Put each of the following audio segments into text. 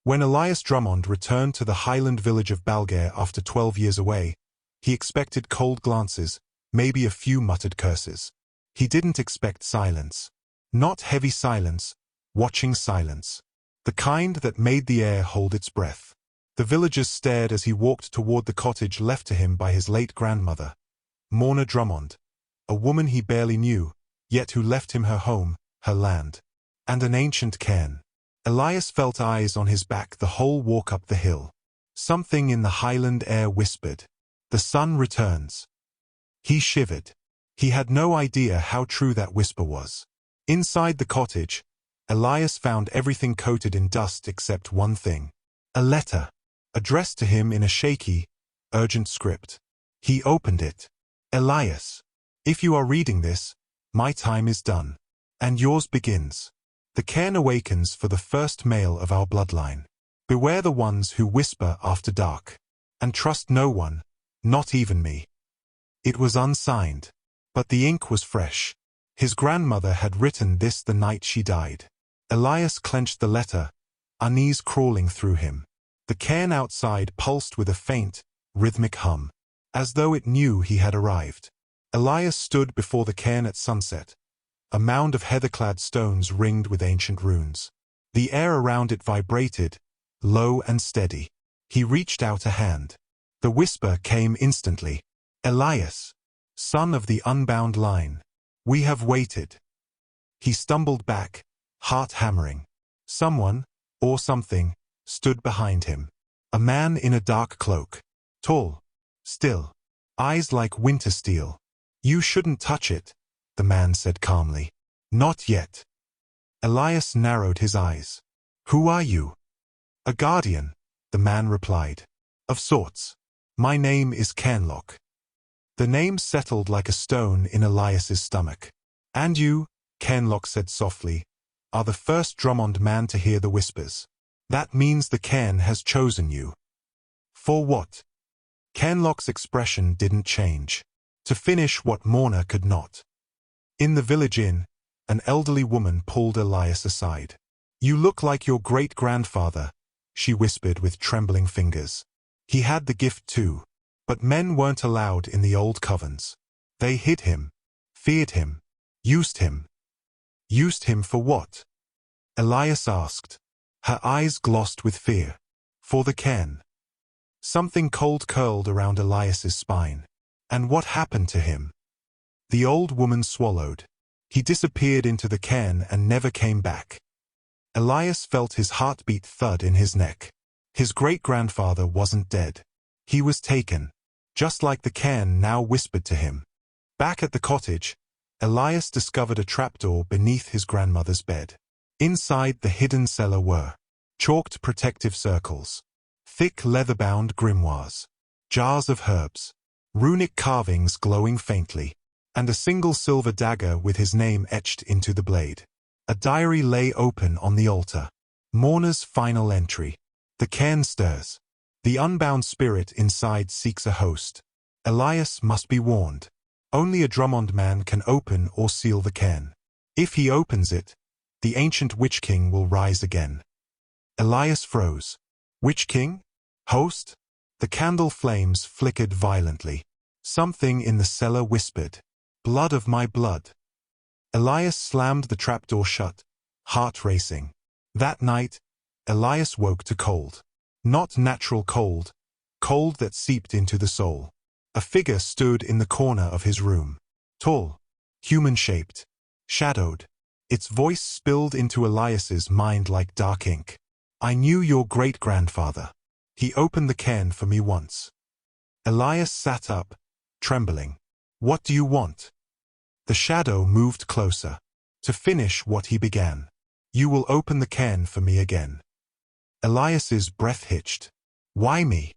When Elias Drummond returned to the Highland village of Balgair after 12 years away, he expected cold glances, maybe a few muttered curses. He didn't expect silence. Not heavy silence, watching silence. The kind that made the air hold its breath. The villagers stared as he walked toward the cottage left to him by his late grandmother, Morna Drummond, a woman he barely knew, yet who left him her home, her land, and an ancient cairn. Elias felt eyes on his back the whole walk up the hill. Something in the Highland air whispered, "The sun returns." He shivered. He had no idea how true that whisper was. Inside the cottage, Elias found everything coated in dust except one thing. A letter, addressed to him in a shaky, urgent script. He opened it. "Elias, if you are reading this, my time is done. And yours begins. The cairn awakens for the first male of our bloodline. Beware the ones who whisper after dark. And trust no one, not even me." It was unsigned, but the ink was fresh. His grandmother had written this the night she died. Elias clenched the letter, unease crawling through him. The cairn outside pulsed with a faint, rhythmic hum, as though it knew he had arrived. Elias stood before the cairn at sunset, a mound of heather-clad stones ringed with ancient runes. The air around it vibrated, low and steady. He reached out a hand. The whisper came instantly. "Elias, son of the unbound line, we have waited." He stumbled back, heart hammering. Someone, or something, stood behind him. A man in a dark cloak. Tall, still, eyes like winter steel. "You shouldn't touch it," the man said calmly. "Not yet." Elias narrowed his eyes. "Who are you?" "A guardian," the man replied. "Of sorts. My name is Cairnlock." The name settled like a stone in Elias's stomach. "And you," Cairnlock said softly, "are the first Drummond man to hear the whispers. That means the cairn has chosen you." "For what?" Cairnlock's expression didn't change. "To finish what Morna could not." In the village inn, an elderly woman pulled Elias aside. "You look like your great-grandfather," she whispered with trembling fingers. "He had the gift too. But men weren't allowed in the old covens. They hid him, feared him, used him." "Used him for what?" Elias asked. Her eyes glossed with fear. "For the cairn." Something cold curled around Elias's spine. "And what happened to him?" The old woman swallowed. "He disappeared into the cairn and never came back." Elias felt his heartbeat thud in his neck. His great-grandfather wasn't dead. He was taken, just like the cairn now whispered to him. Back at the cottage, Elias discovered a trapdoor beneath his grandmother's bed. Inside the hidden cellar were chalked protective circles, thick leather-bound grimoires, jars of herbs, runic carvings glowing faintly, and a single silver dagger with his name etched into the blade. A diary lay open on the altar. Morna's final entry. The cairn stirs. The unbound spirit inside seeks a host. Elias must be warned. Only a Drummond man can open or seal the cairn. If he opens it, the ancient Witch King will rise again. Elias froze. Witch King? Host? The candle flames flickered violently. Something in the cellar whispered, "Blood of my blood." Elias slammed the trapdoor shut, heart racing. That night, Elias woke to cold. Not natural cold, cold that seeped into the soul. A figure stood in the corner of his room. Tall, human-shaped, shadowed. Its voice spilled into Elias's mind like dark ink. "I knew your great-grandfather. He opened the cairn for me once." Elias sat up, trembling. "What do you want?" The shadow moved closer. "To finish what he began. You will open the cairn for me again." Elias's breath hitched. "Why me?"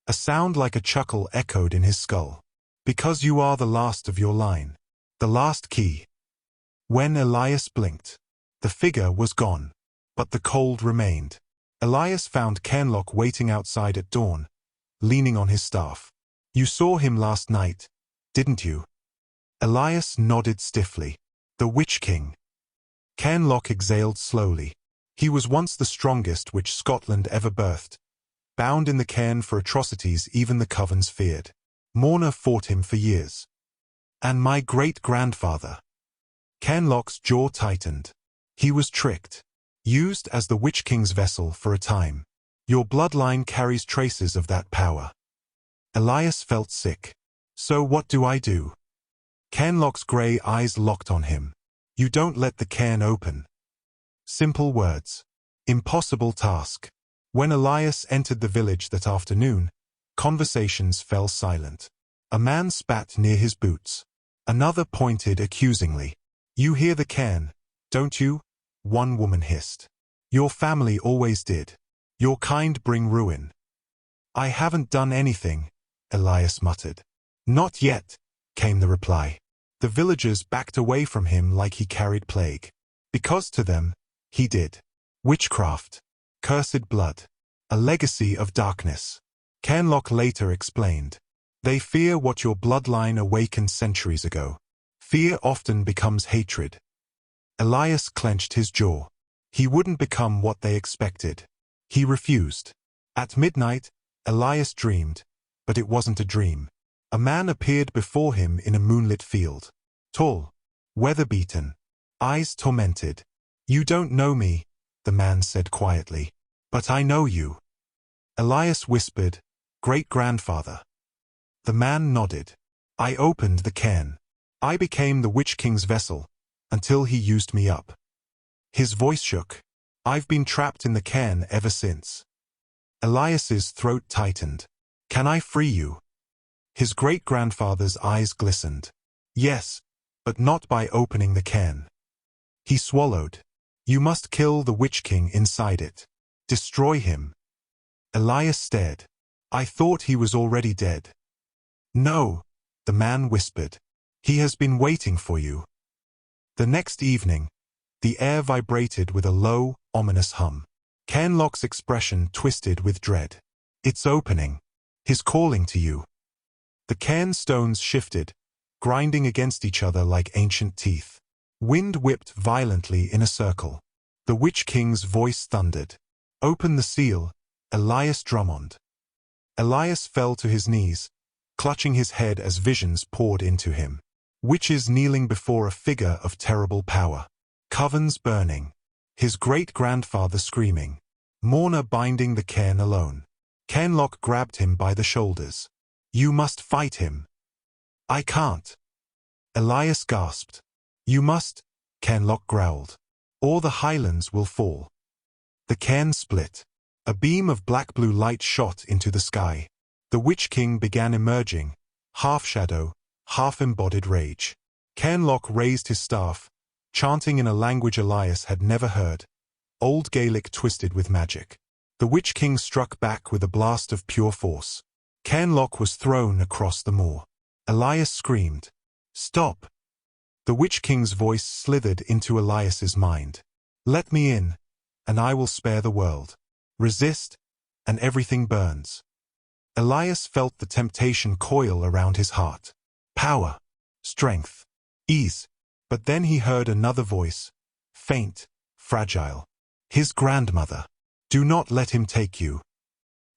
A sound like a chuckle echoed in his skull. "Because you are the last of your line. The last key." When Elias blinked, the figure was gone, but the cold remained. Elias found Cairnlock waiting outside at dawn, leaning on his staff. "You saw him last night, didn't you?" Elias nodded stiffly. "The Witch King." Cairnlock exhaled slowly. He was once the strongest which Scotland ever birthed, bound in the cairn for atrocities even the covens feared. Morna fought him for years. And my great-grandfather. Cairnloch's jaw tightened. He was tricked, used as the Witch King's vessel for a time. Your bloodline carries traces of that power. Elias felt sick. So what do I do? Cairnloch's grey eyes locked on him. You don't let the cairn open. Simple words. Impossible task. When Elias entered the village that afternoon, conversations fell silent. A man spat near his boots. Another pointed accusingly. You hear the cairn, don't you? One woman hissed. Your family always did. Your kind bring ruin. I haven't done anything, Elias muttered. Not yet, came the reply. The villagers backed away from him like he carried plague. Because to them, he did. Witchcraft. Cursed blood. A legacy of darkness. Cairnloch later explained. They fear what your bloodline awakened centuries ago. Fear often becomes hatred. Elias clenched his jaw. He wouldn't become what they expected. He refused. At midnight, Elias dreamed, but it wasn't a dream. A man appeared before him in a moonlit field. Tall, weather-beaten, eyes tormented. You don't know me, the man said quietly. But I know you. Elias whispered, Great-grandfather. The man nodded. I opened the cairn. I became the Witch King's vessel, until he used me up. His voice shook. I've been trapped in the cairn ever since. Elias's throat tightened. Can I free you? His great-grandfather's eyes glistened. Yes, but not by opening the cairn. He swallowed. You must kill the Witch King inside it. Destroy him. Elias stared. I thought he was already dead. No, the man whispered. He has been waiting for you. The next evening, the air vibrated with a low, ominous hum. Cairnloch's expression twisted with dread. It's opening. He's calling to you. The cairn stones shifted, grinding against each other like ancient teeth. Wind whipped violently in a circle. The Witch King's voice thundered. Open the seal, Elias Drummond. Elias fell to his knees, clutching his head as visions poured into him. Witches kneeling before a figure of terrible power. Covens burning. His great-grandfather screaming. Morna binding the cairn alone. Cairnloch grabbed him by the shoulders. You must fight him. I can't. Elias gasped. You must, Cairnloch growled. Or the Highlands will fall. The cairn split. A beam of black-blue light shot into the sky. The Witch King began emerging, half-shadow, half-embodied rage. Cairnloch raised his staff, chanting in a language Elias had never heard, Old Gaelic twisted with magic. The Witch King struck back with a blast of pure force. Cairnloch was thrown across the moor. Elias screamed, Stop! The Witch King's voice slithered into Elias's mind. Let me in, and I will spare the world. Resist, and everything burns. Elias felt the temptation coil around his heart. Power, strength, ease. But then he heard another voice, faint, fragile. His grandmother. Do not let him take you.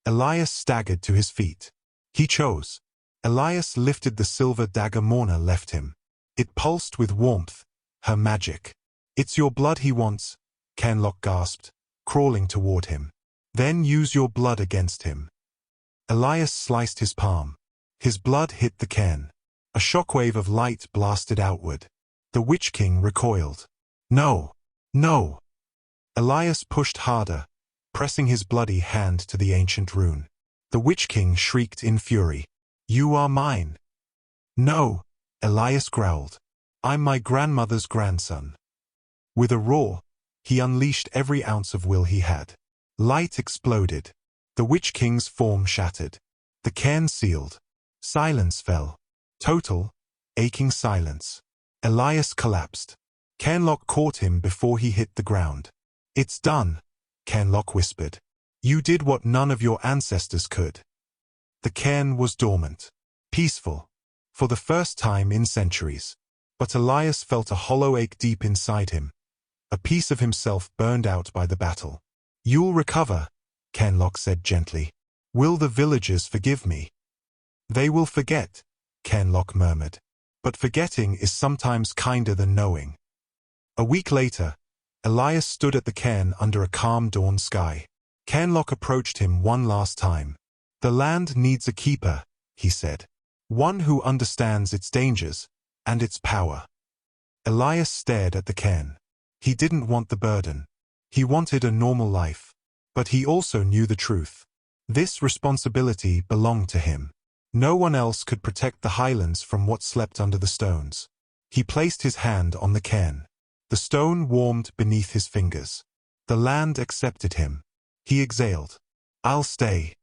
Elias staggered to his feet. He chose. Elias lifted the silver dagger Morna left him. It pulsed with warmth, her magic. It's your blood he wants, Cairnloch gasped, crawling toward him. Then use your blood against him. Elias sliced his palm. His blood hit the cairn. A shockwave of light blasted outward. The Witch King recoiled. No! No! Elias pushed harder, pressing his bloody hand to the ancient rune. The Witch King shrieked in fury. You are mine. No! Elias growled. I'm my grandmother's grandson. With a roar, he unleashed every ounce of will he had. Light exploded. The Witch King's form shattered. The cairn sealed. Silence fell. Total, aching silence. Elias collapsed. Cairnloch caught him before he hit the ground. It's done, Cairnloch whispered. You did what none of your ancestors could. The cairn was dormant. Peaceful. For the first time in centuries. But Elias felt a hollow ache deep inside him. A piece of himself burned out by the battle. "You'll recover," Cairn said gently. "Will the villagers forgive me?" "They will forget," Cairn murmured. "But forgetting is sometimes kinder than knowing." A week later, Elias stood at the cairn under a calm dawn sky. Cairn approached him one last time. "The land needs a keeper," he said. "One who understands its dangers and its power." Elias stared at the cairn. He didn't want the burden. He wanted a normal life. But he also knew the truth. This responsibility belonged to him. No one else could protect the Highlands from what slept under the stones. He placed his hand on the cairn. The stone warmed beneath his fingers. The land accepted him. He exhaled. "I'll stay."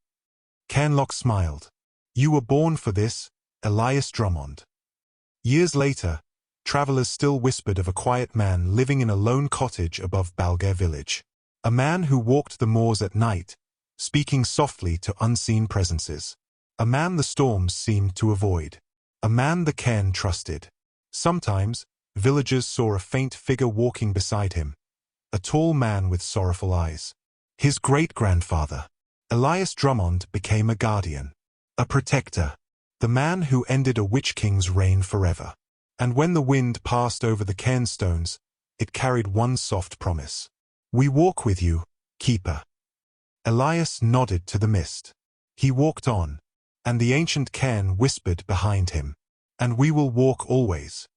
Cairn smiled. "You were born for this, Elias Drummond." Years later, travelers still whispered of a quiet man living in a lone cottage above Balgare village. A man who walked the moors at night, speaking softly to unseen presences. A man the storms seemed to avoid. A man the cairn trusted. Sometimes, villagers saw a faint figure walking beside him. A tall man with sorrowful eyes. His great-grandfather. Elias Drummond became a guardian. A protector. The man who ended a witch king's reign forever. And when the wind passed over the cairn stones, it carried one soft promise. "We walk with you, keeper." Elias nodded to the mist. He walked on, and the ancient cairn whispered behind him. "And we will walk always."